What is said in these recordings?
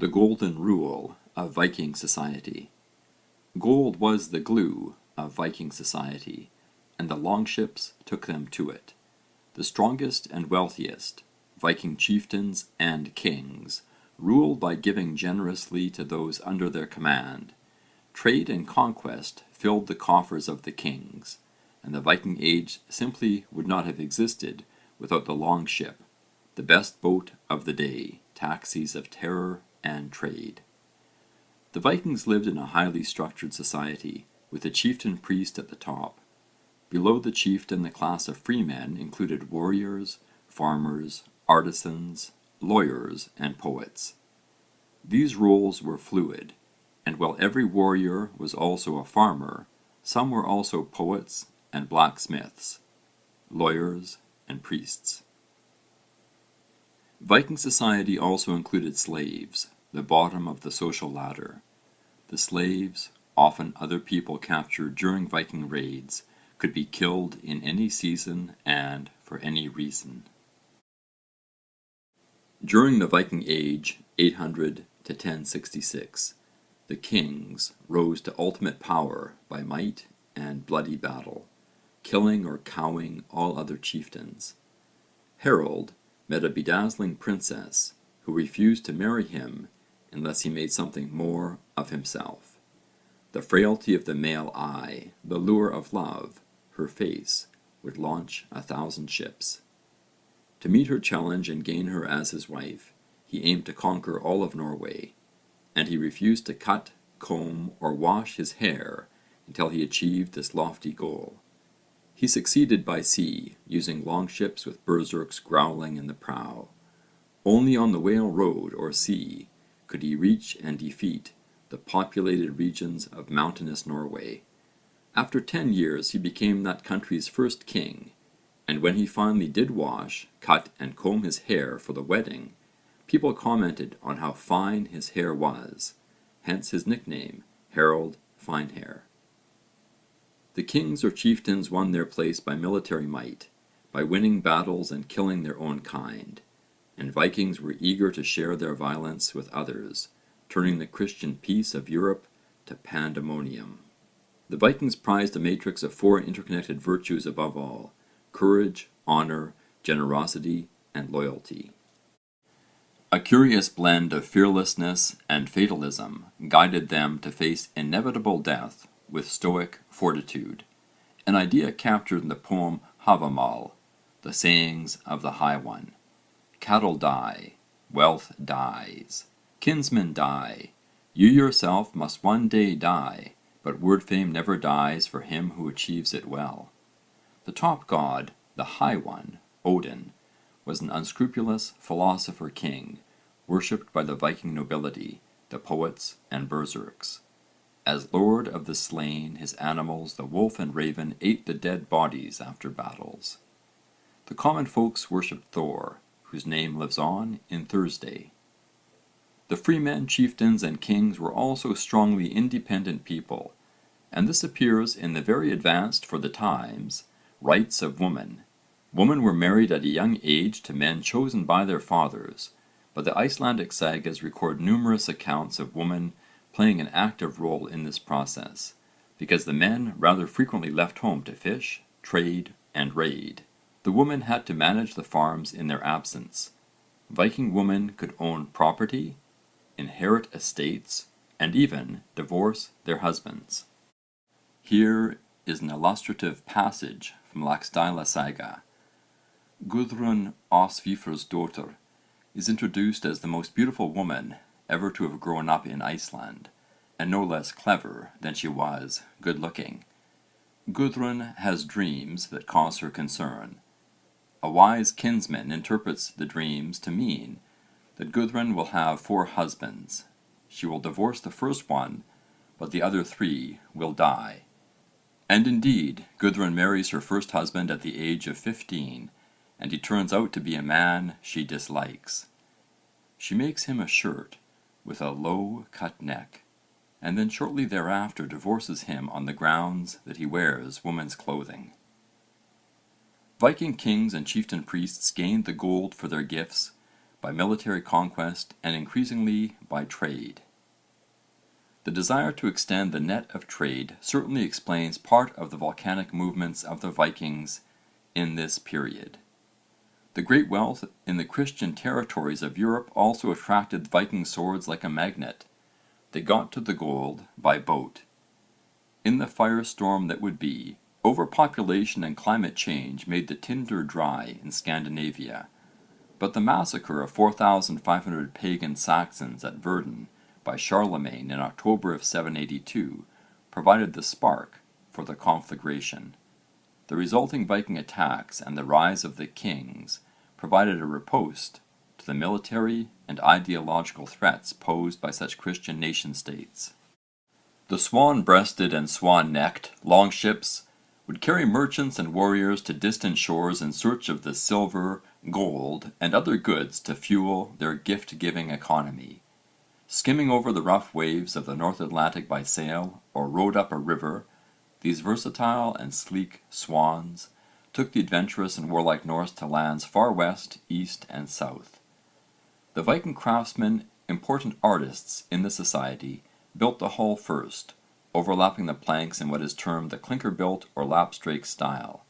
The golden rule of Viking society. Gold was the glue of Viking society, and the longships took them to it. The strongest and wealthiest, Viking chieftains and kings, ruled by giving generously to those under their command. Trade and conquest filled the coffers of the kings, and the Viking age simply would not have existed without the longship, the best boat of the day, taxis of terror and trade. The Vikings lived in a highly structured society, with a chieftain priest at the top. Below the chieftain, the class of freemen included warriors, farmers, artisans, lawyers, and poets. These roles were fluid, and while every warrior was also a farmer, some were also poets and blacksmiths, lawyers and priests. Viking society also included slaves, the bottom of the social ladder. The slaves, often other people captured during Viking raids, could be killed in any season and for any reason. During the Viking Age, 800 to 1066, the kings rose to ultimate power by might and bloody battle, killing or cowing all other chieftains. Harold met a bedazzling princess who refused to marry him unless he made something more of himself. The frailty of the male eye, the lure of love, her face, would launch 1,000 ships. To meet her challenge and gain her as his wife, he aimed to conquer all of Norway, and he refused to cut, comb, or wash his hair until he achieved this lofty goal. He succeeded by sea, using longships with berserks growling in the prow. Only on the Whale Road or sea could he reach and defeat the populated regions of mountainous Norway. After 10 years he became that country's first king, and when he finally did wash, cut and comb his hair for the wedding, people commented on how fine his hair was, hence his nickname, Harold Finehair. The kings or chieftains won their place by military might, by winning battles and killing their own kind, and Vikings were eager to share their violence with others, turning the Christian peace of Europe to pandemonium. The Vikings prized a matrix of 4 interconnected virtues above all: courage, honour, generosity, and loyalty. A curious blend of fearlessness and fatalism guided them to face inevitable death with stoic fortitude, an idea captured in the poem Havamal, the sayings of the High One. Cattle die, wealth dies, kinsmen die, you yourself must one day die, but word fame never dies for him who achieves it well. The top god, the High One, Odin, was an unscrupulous philosopher king, worshipped by the Viking nobility, the poets and berserks. As lord of the slain, his animals, the wolf and raven, ate the dead bodies after battles. The common folks worshipped Thor, whose name lives on in Thursday. The freemen, chieftains and kings were also strongly independent people, and this appears in the very advanced for the times rights of women. Women were married at a young age to men chosen by their fathers, but the Icelandic sagas record numerous accounts of women playing an active role in this process, because the men rather frequently left home to fish, trade, and raid. The women had to manage the farms in their absence. Viking women could own property, inherit estates, and even divorce their husbands. Here is an illustrative passage from Laxdæla Saga. Gudrun Osvífursdóttir is introduced as the most beautiful woman ever to have grown up in Iceland, and no less clever than she was good looking. Gudrun has dreams that cause her concern. A wise kinsman interprets the dreams to mean that Gudrun will have 4 husbands. She will divorce the first one, but the other 3 will die. And indeed, Gudrun marries her first husband at the age of 15, and he turns out to be a man she dislikes. She makes him a shirt with a low cut neck, and then shortly thereafter divorces him on the grounds that he wears woman's clothing. Viking kings and chieftain priests gained the gold for their gifts by military conquest and increasingly by trade. The desire to extend the net of trade certainly explains part of the volcanic movements of the Vikings in this period. The great wealth in the Christian territories of Europe also attracted Viking swords like a magnet. They got to the gold by boat. In the firestorm that would be, overpopulation and climate change made the tinder dry in Scandinavia, but the massacre of 4,500 pagan Saxons at Verdun by Charlemagne in October of 782 provided the spark for the conflagration. The resulting Viking attacks and the rise of the kings provided a riposte to the military and ideological threats posed by such Christian nation-states. The swan-breasted and swan-necked longships would carry merchants and warriors to distant shores in search of the silver, gold and other goods to fuel their gift-giving economy. Skimming over the rough waves of the North Atlantic by sail or rowed up a river, these versatile and sleek swans took the adventurous and warlike Norse to lands far west, east and south. The Viking craftsmen, important artists in the society, built the hull first, overlapping the planks in what is termed the clinker-built or lapstrake style,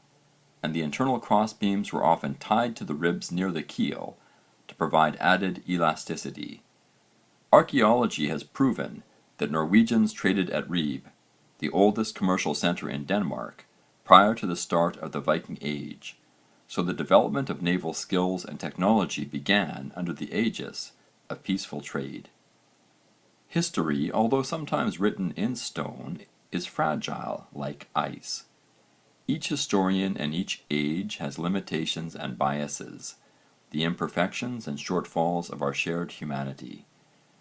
and the internal crossbeams were often tied to the ribs near the keel to provide added elasticity. Archaeology has proven that Norwegians traded at Ribe, the oldest commercial centre in Denmark, prior to the start of the Viking Age, so the development of naval skills and technology began under the aegis of peaceful trade. History, although sometimes written in stone, is fragile like ice. Each historian and each age has limitations and biases, the imperfections and shortfalls of our shared humanity,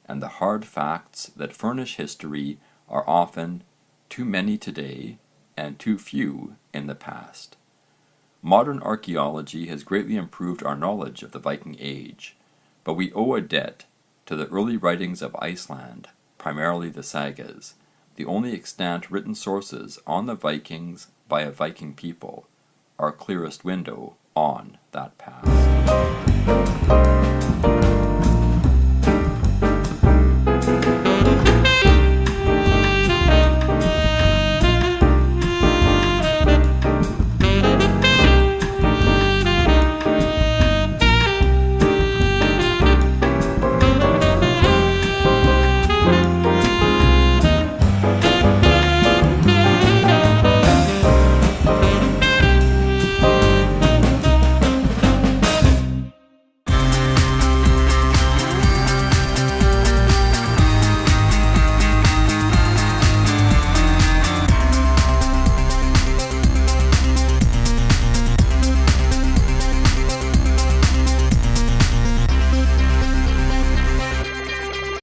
and the hard facts that furnish history are often too many today and too few in the past. Modern archaeology has greatly improved our knowledge of the Viking Age, but we owe a debt to the early writings of Iceland, primarily the sagas, the only extant written sources on the Vikings by a Viking people, our clearest window on that past.